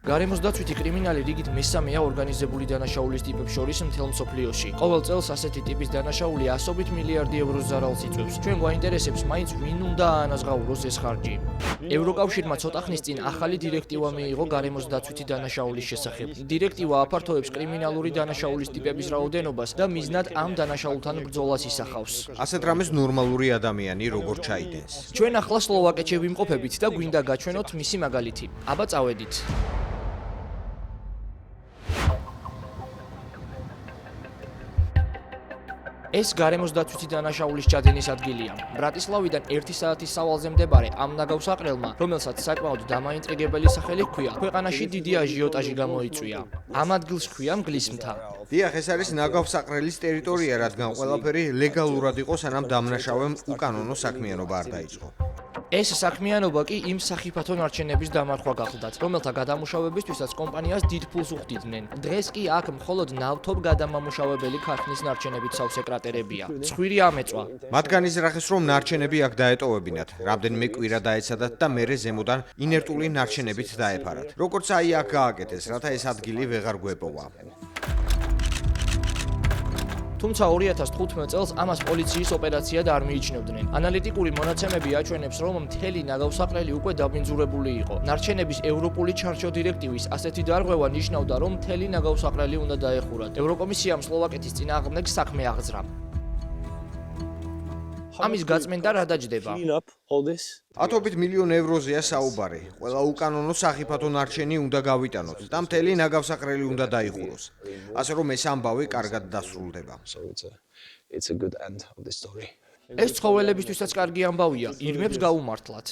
გარემოს დაცვითი კრიმინალი რიგით მესამეა ორგანიზებული დანაშაულის ტიპებს შორის მთელ მსოფლიოში. ყოველ წელს ასეთი ტიპის დანაშაული ასობით მილიარდი ევროს ზარალს იწვევს. ჩვენ გვაინტერესებს მაინც ვინ უნდა აანაზღაუროს ეს ხარჯი. ევროკავშირმა ცოტა ხნის წინ ახალი დირექტივა მიიღო გარემოს დაცვითი დანაშაულის შესახებ. დირექტივა აფართოვებს კრიმინალური დანაშაულის ტიპების რაოდენობას და მიზნად ამ დანაშაულთან ბრძოლას ისახავს. ასეთ რამეს ნორმალური ადამიანი როგორ ჩაიდენს. ჩვენ ახლა სლოვაკეთში ვიმყოფებით და გვინდა გაჩვენოთ მისი მაგალითი. აბა წავედით. ეს გარემოს დაცვითი დანაშაულის ჩადენის ადგილია. ბრატისლავიდან 1 საათის სავალზე მდებარე ამ ნაგავსაყრელმა, რომელსაც საკმაოდ დამაინტრიგებელი სახელი ჰქვია, ქვეყანაში დიდი აჟიოტაჟი გამოიწვია. ამ ადგილს ჰქვია მგლის მთა. დიახ, ეს არის ნაგავსაყრელის ტერიტორია, რადგან ყველაფერი ლეგალურად იყო, სანამ დამნაშავემ უკანონო საქმიანობა არ დაიწყო. ეს საქმიანობა კი იმ სახიფათო ნარჩენების დამარხვა გახლდათ, რომელთა გადამუშავებისთვისაც კომპანიას დიდ ფულს უხდიდნენ. დღეს კი აქ მხოლოდ ნავთობ გადამამუშავებელი ქარხნის ნარჩენებით სავსე კრატერებია. ცხვირი ამეწვა. მათგან იზრახეს, რომ ნარჩენები აქ დაეტოვებინათ, რამდენიმე კვირა დაეცადათ და მერე ზემოდან ინერტული ნარჩენებით დაეფარათ. როგორც აი აქ გააკეთეს, რათა ეს ადგილი ვეღარ გვეპოვა. თუმცა 2015 წელს ამას პოლიციის ოპერაციად არ მიიჩნევდნენ. ანალიტიკური მონაცემები აჩვენებს, რომ მთელი ნაგავსაყრელი უკვე დაბინძურებული იყო. ნარჩენების ევროპული ჩარჩო დირექტივის ასეთი დარღვევა ნიშნავდა, რომ მთელი ნაგავსაყრელი უნდა დაეხურათ. ევროკომისიამ სლოვაკეთის წინააღმდეგ საქმე აღძრა. ამის გაწმენდა რა დაჯდება? ათობით მილიონ ევროზეა საუბარი. ყველა უკანონო სახიფათო ნარჩენი უნდა გავიტანოთ და მთელი ნაგავსაყრელი უნდა დაიხუროს. ასე რომ ეს ამბავი კარგად დასრულდება. ეს ცხოველებისთვისაც კარგი ამბავია, ირმებს გაუმართლათ.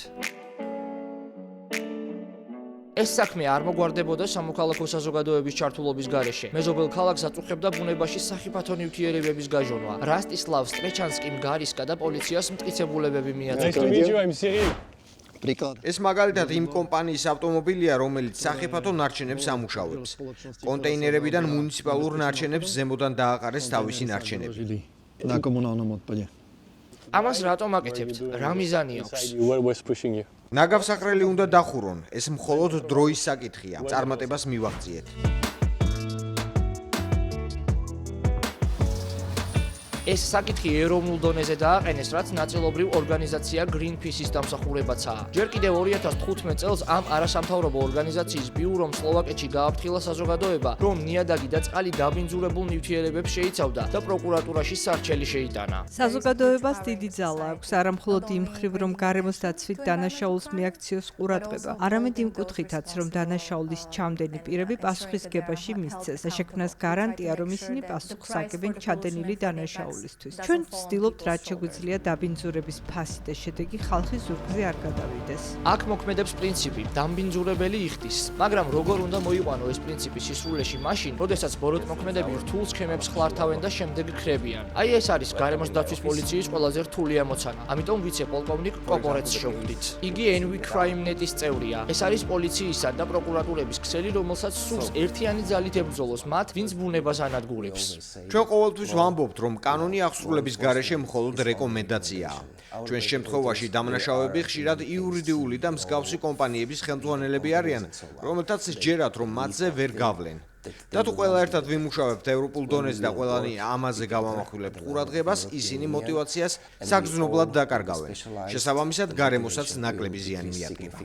ეს საქმე არ მოგვარდებოდა სამოქალაქო საზოგადოების ჩართულობის გარეშე. მეზობელ ქალაქს აწუხებდა ბუნებაში სახიფათო ნივთიერებების გაჟონვა. რასტისლავ სტრეჩანსკიმ გარისკა და პოლიციას მტკიცებულებები მიაწოდა. ეს მაგალითად იმ კომპანიის ავტომობილია, რომელიც სახიფათო ნარჩენებს ამუშავებს. კონტეინერებიდან მუნიციპალურ ნარჩენებს ზემოდან დააყარეს თავისი ნარჩენები. ამას რატომ აკეთებთ? რა მიზანი აქვს? ნაგავსაყრელი უნდა დახურონ, ეს მხოლოდ დროის საკითხია. წარმატებას მივაღწიეთ. ეს საკითხი ეროვნულ დონეზე დააყენეს, რაც ნაწილობრივ ორგანიზაცია Greenpeace-ის დამსახურებაცაა. ჯერ კიდევ 2015 წელს ამ არასამთავრობო ორგანიზაციის ბიურომ სლოვაკეთში გააფრთხილა საზოგადოება, რომ ნიადაგი და წყალი დაბინძურებულ ნივთიერებებს შეიცავდა და პროკურატურაში სარჩელი შეიტანა. საზოგადოებას დიდი ძალა აქვს, არა მხოლოდ იმ მხრივ, რომ გარემოს დაცვით დანაშაულს მიაქციოს ყურადღება, არამედ იმ კუთხითაც, რომ დანაშაულის ჩამდენი პირები პასუხისგებაში მისცეს და შექმნას გარანტია, რომ ისინი პასუხს აგებენ ჩადენილი დანაშაულს. ჩვენ ვცდილობთ, რაც შეგვიძლია დაბინძურების ფასი და შედეგი ხალხის ზურგზე არ გადავიდეს. აქ მოქმედებს პრინციპი დამბინძურებელი იხდის, მაგრამ როგორ უნდა მოიყვანო ეს პრინციპი სისრულეში მაშინ, როდესაც ბოროტმოქმედები რთულ სქემებს ხლართავენ და შემდეგ ქრებიან. აი ეს არის გარემოს დაცვის პოლიციის ყველაზე რთული ამოცანა. ამიტომ ვიცე-პოლკოვნიკ კოკორეცს შევხვდით. იგი NV Crime.net-ის წევრია. ეს არის პოლიციისა და პროკურატურების ქსელი, რომელსაც სურს ერთიანი ძალით ებრძოლოს მათ, ვინც ბუნებას ანადგურებს. ჩვენ ყოველთვის ვამბობთ, რომ კანონი აღსრულების გარეშე მხოლოდ რეკომენდაციაა. ჩვენს შემთხვევაში დამნაშავეები ხშირად იურიდიული და მსგავსი კომპანიების ხელმძღვანელები არიან, რომელთაც სჯერათ, რომ მათზე ვერ გავლენ. და თუ ყველა ერთად ვიმუშავებთ ევროპულ დონეზე და ყველანი ამაზე გავამახვილებთ ყურადღებას, ისინი მოტივაციას საგრძნობლად დაკარგავენ. შესაბამისად, გარემოსაც ნაკლები ზიანი მიადგება.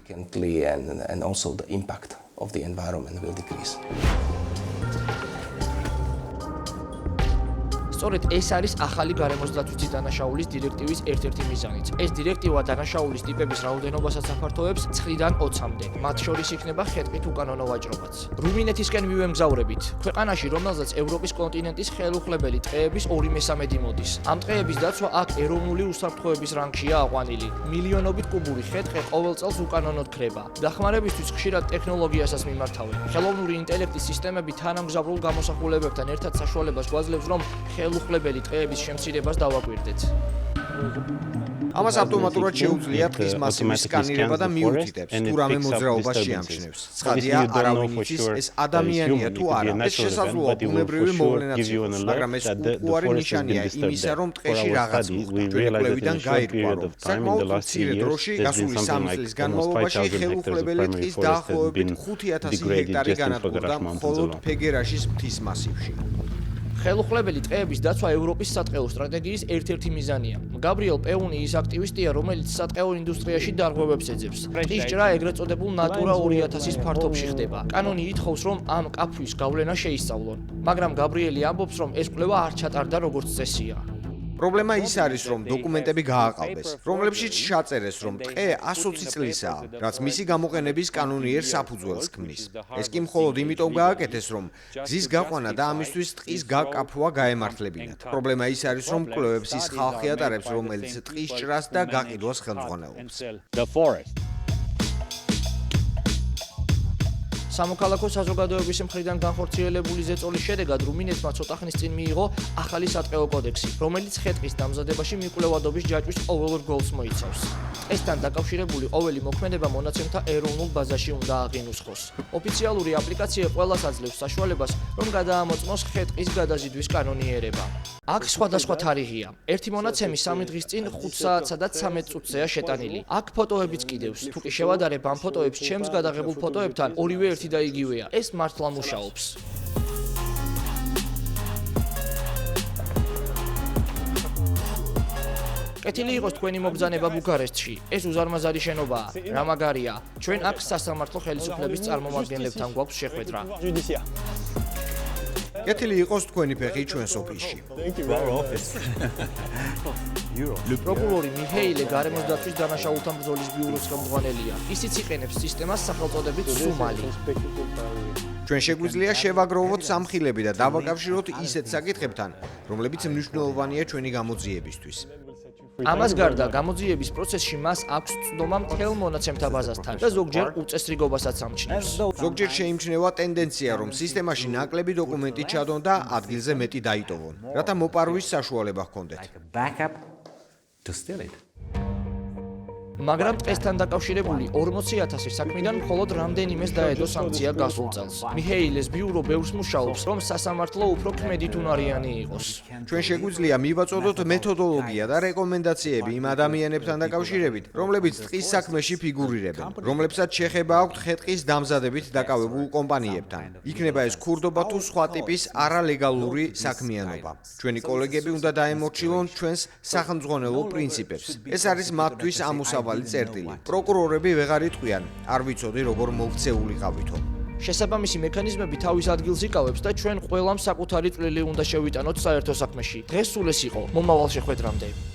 სწორედ ეს არის ახალი გარემოს დაცვითი დანაშაულის დირექტივის ერთ-ერთი მიზანიც. ეს დირექტივა დანაშაულის ტიპების რაოდენობასაც აფართოვებს 9-დან 20-მდე. მათ შორის იქნება ხეთყით უკანონო ვაჭრობაც. რუმინეთისკენ მივემგზავრებით, ქვეყანაში, რომელზეც ევროპის კონტინენტის ხელუხლებელი ტყეების 2/3 მოდის. ამ ტყეების დაცვა აქ ეროვნული უსაფრთხოების რანგშია აყვანილი. მილიონობით კუბური ხეთყი ყოველ წელს უკანონოდ ქრება. დახმარებისთვის ხშირად ტექნოლოგიასაც მიმართავენ. ხელოვნური ინტელექტის სისტემები თანამგზავრულ გამოსახულებებთან ერთად საშუალებას გვაძლევს, რომ ხელუხლებელი ტყეების შემცირებას დავაკვირდეთ. ამას ავტომატურად შეუძლია ტყის მასივის სკანირება და მიუთითებს, თუ რამე მოძრაობას შეამჩნევს. ცხადია, არავინ იცის, ეს ადამიანია თუ არა. ეს შესაძლოა ბუნებრივი მოვლენაც, მაგრამ ეს უარი ნიშანია იმისა, რომ ტყეში რაღაც მოხდა. ჩვენი კვლევიდან გაირკვა, რომ საკმაოდ მცირე დროში, გასული 3 წლის განმავლობაში ხელუხლებელი ტყის დაახლოებით 5000 ჰექტარი განადგურდა მხოლოდ ფეგერაშის მთის მასივში. ხელუხლებელი ტყეების დაცვა ევროპის სატყეო სტრატეგიის ერთ-ერთი მიზანია. გაბრიელ პეუნი ის აქტივისტია, რომელიც სატყეო ინდუსტრიაში დარღვევებს ეძებს. ტყის ჭრა ეგრეთ წოდებულ ნატურა 2000-ის ფართობში ხდება. კანონი ითხოვს, რომ ამ კაფვის გავლენა შეისწავლონ, მაგრამ გაბრიელი ამბობს, რომ ეს კვლევა არ ჩატარდა როგორც წესია. პრობლემა ის არის, რომ დოკუმენტები გააყალბეს, რომლებშიც ჩაწერეს, რომ ტყე 120 წლისაა, რაც მისი გამოყენების კანონიერ საფუძველს ქმნის. ეს კი მხოლოდ იმიტომ გააკეთეს, რომ გზის გაყვანა და ამისთვის ტყის გაკაფვა გაემართლებინათ. პრობლემა ის არის, რომ კვლევებს ის ხალხი ატარებს, რომელიც ტყის ჭრას და გაყიდვას ხელმძღვანელობს. სამოქალაქო საზოგადოების მხრიდან განხორციელებული ზეწოლის შედეგად რუმინეთმა ცოტა ხნის წინ მიიღო ახალი სატყეო კოდექსი, რომელიც ხე-ტყის დამზადებაში მიკვლევადობის ჯაჭვის ყოველ რგოლს მოიცავს. ესთან დაკავშირებული ყოველი მოქმედება მონაცემთა ეროვნულ ბაზაში უნდა აღინუსხოს. ოფიციალური აპლიკაცია ყველას აძლევს საშუალებას, რომ გადაამოწმოს ხე-ტყის გადაზიდვის კანონიერება. აქ სხვადასხვა თარიღია. ერთი მონაცემი 3 დღის წინ 5 საათსა და 13 წუთზეა შეტანილი. აქ ფოტოებიც კიდევს. თუ კი შევადარებ ამ ფოტოებს ჩემს გადაღებულ ფოტოებთან, ორივე ერთი და იგივეა. ეს მართლა მუშაობს. კეთილი იყოს თქვენი მობრძანება ბუქარესტში. ეს უზარმაზარი შენობაა. რა მაგარია. ჩვენ აქ სასამართლო ხელისუფლების წარმომადგენლებთან გვაქვს შეხვედრა. კეთილი იყოს თქვენი ფეხი ჩვენს ოფისში. პროკურორი მიხეილე გარემოს დაცვის დანაშაულთა ბრძოლის ბიუროს ხელმძღვანელია. ისიც იყენებს სისტემას სახელწოდებით სუმალი. ჩვენ შეგვიძლია შევაგროვოთ სამხილები და დავაკავშიროთ ისეთ საკითხებთან, რომლებიც მნიშვნელოვანია ჩვენი გამოძიებისთვის. ამას გარდა გამოძიების პროცესში მას აქვს წვდომა მთელ მონაცემთა ბაზასთან და ზოგჯერ უწესრიგობასაც ამჩნევს. ზოგჯერ შეიმჩნევა ტენდენცია, რომ სისტემაში ნაკლები დოკუმენტი ჩადონ და ადგილზე მეტი დაიტოვონ, რათა მოპარვის საშუალება ჰქონდეთ. მაგრამ ტყესთან დაკავშირებული 40,000 საქმიდან მხოლოდ რამდენიმეს დაედო სანქცია გასულ წელს. მიხეილეს ბიურო ბევრს მუშაობს, რომ სასამართლო უფრო ქმედით უნარიანი იყოს. ჩვენ შეგვიძლია მივაწოდოთ მეთოდოლოგია და რეკომენდაციები იმ ადამიანებთან დაკავშირებით, რომლებიც ტყის საქმეში ფიგურირებენ, რომლებსაც შეხება აქვთ ხე-ტყის დამზადებით დაკავებულ კომპანიებთან. იქნება ეს ქურდობა თუ სხვა ტიპის არალეგალური საქმიანობა. ჩვენი კოლეგები უნდა დაემორჩილონ ჩვენს სახელმძღვანელო პრინციპებს. ეს არის მათთვის ამოსავალი წერტილი. პროკურორები ვეღარ იტყვიან, არ ვიცოდი როგორ მოვქცეულიყავითო. შესაბამისი მექანიზმები თავის ადგილს იკავებს და ჩვენ ყველამ საკუთარი წვლილი უნდა შევიტანოთ საერთო საქმეში. დღეს სულ ეს იყო. მომავალ შეხვედრამდე.